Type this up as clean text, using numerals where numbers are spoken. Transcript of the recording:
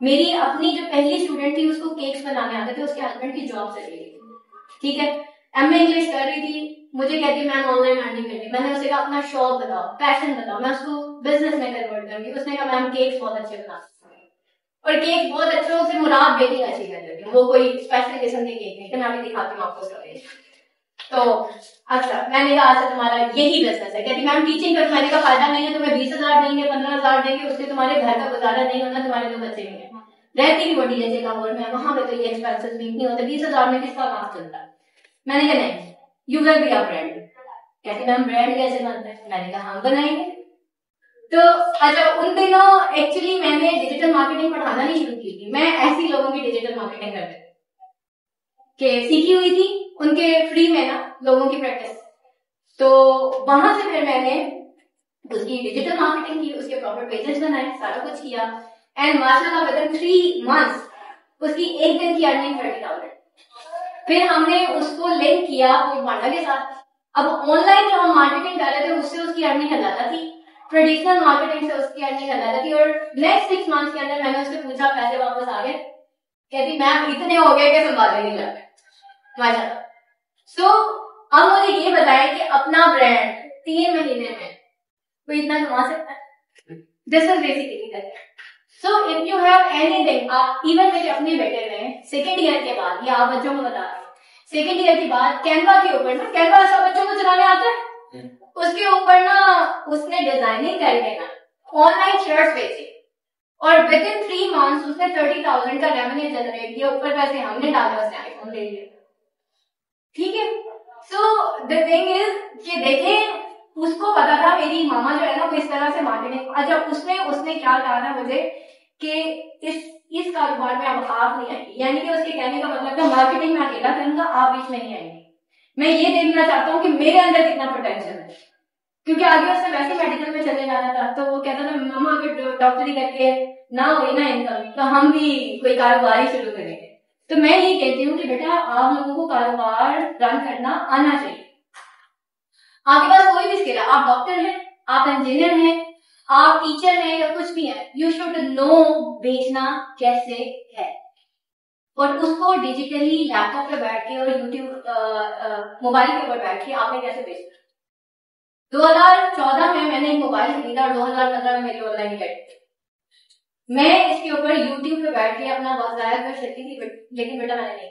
मेरी अपनी जो पहली स्टूडेंट थी उसको केक्स बनाने आते थे, उसके हस्बैंड की जॉब चली गई, ठीक है, एमए इंग्लिश कर रही थी, मुझे कहती मैम ऑनलाइन अर्निंग करनी। मैंने उसे कहा अपना शौक बताओ, पैशन बताओ, मैं उसको बिजनेस में कन्वर्ट करूंगी। उसने कहा मैम केक्स बहुत अच्छे बना, और केक बहुत अच्छे, उसे मुराद बेकिंग अच्छी कर लेती, वो कोई स्पेशल किस्म के केक नहीं थे, मैं अभी दिखाती हूँ आपको स्टोरी। तो अच्छा, मैंने कहा अच्छा तुम्हारा यही बिजनेस है? कहती मैम टीचिंग कर। मैंने कहा फायदा नहीं है, तुम्हें 20,000 देंगे, 15,000 देंगे, उससे तुम्हारे घर का गुजारा नहीं होना, तुम्हारे 2 बच्चे भी हैं, रहती भी बड़ी जैसे का बोर्ड में, वहां पे तो ये एक्सपेंसेस भी नहीं होते, 20,000 में किसका काम चलता है? मैंने कहा नहीं, you will be a brand. कहती मैम ब्रांड कैसे बनता है? मैंने कहा हम बनाएंगे। तो अच्छा, उन दिनों एक्चुअली मैंने डिजिटल मार्केटिंग पढ़ाना नहीं शुरू की थी, मैं ऐसी लोगों की डिजिटल मार्केटिंग करती के सीखी हुई थी, उनके फ्री में ना लोगों की प्रैक्टिस। तो वहां से फिर मैंने उसकी डिजिटल मार्केटिंग की, उसके प्रॉपर पेजेस बनाए, सारा कुछ किया, एंड माशाल्लाह विद इन 3 मंथ्स उसकी एक दिन की अर्निंग 30,000। फिर हमने उसको लिंक किया फूडपांडा के साथ। अब ऑनलाइन जो हम मार्केटिंग कर रहे थे उससे उसकी अर्निंग ज्यादा थी, ट्रेडिशनल मार्केटिंग से उसकी अर्निंग ज्यादा थी। और नेक्स्ट 6 मंथ्स के अंदर मैंने उससे पूछा पैसे वापस आ गए? कहती मैम इतने हो गए कि संभाले नहीं जाते माशाल्लाह। सो अब मुझे ये बताया कि अपना ब्रांड 3 महीने में कोई इतना कमा सकता है? This is basically that. So if you have anything, आप इवन मेरे अपने बेटे ने सेकेंड ईयर के बाद, या आप बच्चों को बता रहे हैं सेकेंड ईयर के बाद कैनवा के ऊपर ना, कैनवा सब बच्चों को चलाने आता है, उसके ऊपर ना उसने डिजाइनिंग करके ना ऑनलाइन शर्ट्स बेची, और विद इन 3 मंथ्स उसने 30,000 का रेवेन्यू जनरेट किया, ऊपर पैसे हमने डाले, उसने आईफोन ले लिया, ठीक है। सो द थिंग इज कि देखें, उसको पता था मेरी मामा जो है ना वो इस तरह से मार्केटिंग, अच्छा उसने क्या कहा था मुझे कि इस कारोबार में अब आप नहीं आएंगे, यानी कि उसके कहने का मतलब था मार्केटिंग में अकेला करूंगा, आप बीच में नहीं आएंगे। मैं ये देखना चाहता हूँ कि मेरे अंदर कितना पोटेंशियल है, क्योंकि आगे उसने वैसे मेडिकल में चले जाना था। तो वो कहता था मामा अगर डॉक्टरी करके ना हुई ना इनकम तो हम भी कोई कारोबार ही शुरू करेंगे। तो मैं ये कहती हूँ कि बेटा आप लोगों को कारोबार रन करना आना चाहिए। आपके पास कोई भी स्किल है, आप डॉक्टर हैं, आप इंजीनियर हैं, आप टीचर हैं, या कुछ भी है, यू शुड नो बेचना कैसे है, और उसको डिजिटली लैपटॉप पे बैठ के और यूट्यूब मोबाइल के ऊपर बैठ के आपने कैसे बेचना। 2014 में मैंने एक मोबाइल खरीदा और 2015 में मेरी ऑनलाइन गेट, मैं इसके ऊपर यूट्यूब पे बैठ के अपना वक्त जाया कर सकती थी, लेकिन बेटा मैंने नहीं।